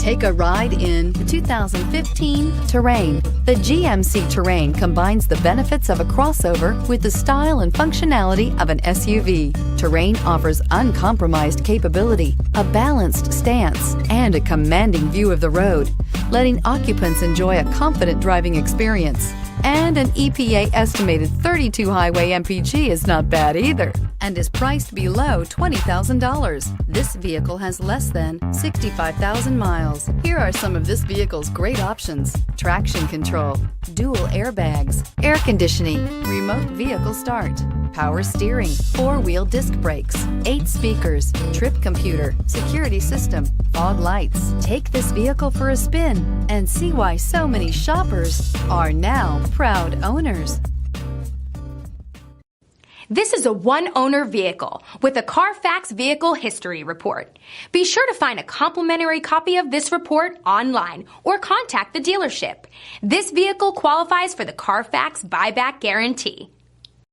Take a ride in the 2015 Terrain. The GMC Terrain combines the benefits of a crossover with the style and functionality of an SUV. Terrain offers uncompromised capability, a balanced stance, and a commanding view of the road, letting occupants enjoy a confident driving experience. And an EPA estimated 32 highway MPG is not bad either, and is priced below $20,000. This vehicle has less than 65,000 miles. Here are some of this vehicle's great options: traction control, dual airbags, air conditioning, remote vehicle start, power steering, 4-wheel disc brakes, 8 speakers, trip computer, security system, fog lights. Take this vehicle for a spin and see why so many shoppers are now proud owners. This is a one-owner vehicle with a CARFAX Vehicle History Report. Be sure to find a complimentary copy of this report online or contact the dealership. This vehicle qualifies for the CARFAX Buyback Guarantee.